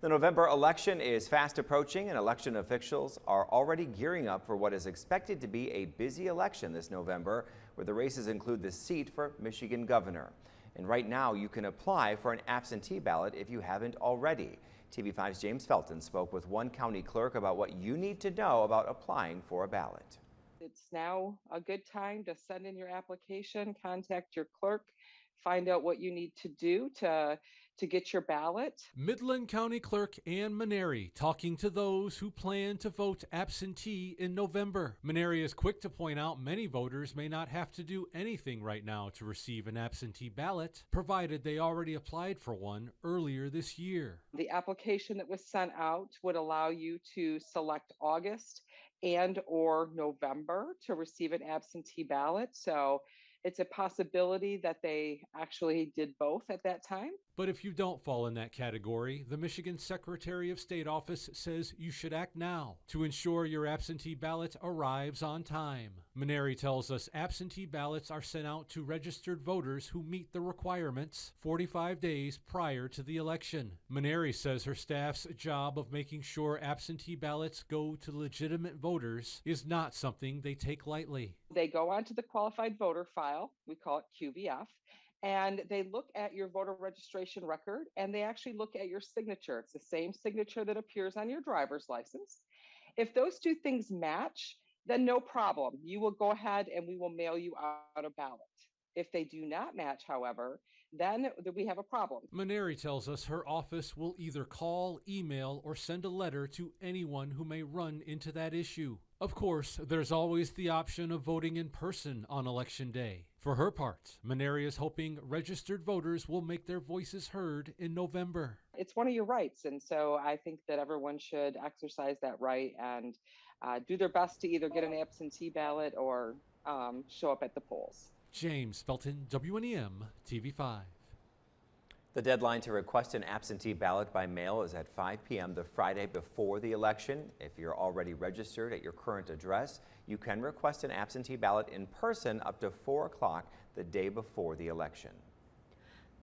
The November election is fast approaching, and election officials are already gearing up for what is expected to be a busy election this November, where the races include the seat for Michigan governor. And right now, you can apply for an absentee ballot if you haven't already. TV5's James Felton spoke with one county clerk about what you need to know about applying for a ballot. It's now a good time to send in your application, contact your clerk, find out what you need to do to get your ballot. Midland County Clerk Ann Maneri talking to those who plan to vote absentee in November. Maneri is quick to point out many voters may not have to do anything right now to receive an absentee ballot, provided they already applied for one earlier this year. The application that was sent out would allow you to select August and or November to receive an absentee ballot. So it's a possibility that they actually did both at that time. But if you don't fall in that category, the Michigan Secretary of State office says you should act now to ensure your absentee ballot arrives on time. Maneri tells us absentee ballots are sent out to registered voters who meet the requirements 45 days prior to the election. Maneri says her staff's job of making sure absentee ballots go to legitimate voters is not something they take lightly. They go onto the qualified voter file, we call it QVF, and they look at your voter registration record, and they actually look at your signature. It's the same signature that appears on your driver's license. If those two things match, then no problem. You will go ahead and we will mail you out a ballot. If they do not match, however, then we have a problem. Maneri tells us her office will either call, email, or send a letter to anyone who may run into that issue. Of course, there's always the option of voting in person on Election Day. For her part, Maneri is hoping registered voters will make their voices heard in November. It's one of your rights, and so I think that everyone should exercise that right and do their best to either get an absentee ballot or show up at the polls. James Felton, WNEM TV5. The deadline to request an absentee ballot by mail is at 5 p.m. the Friday before the election. If you're already registered at your current address, you can request an absentee ballot in person up to 4 o'clock the day before the election.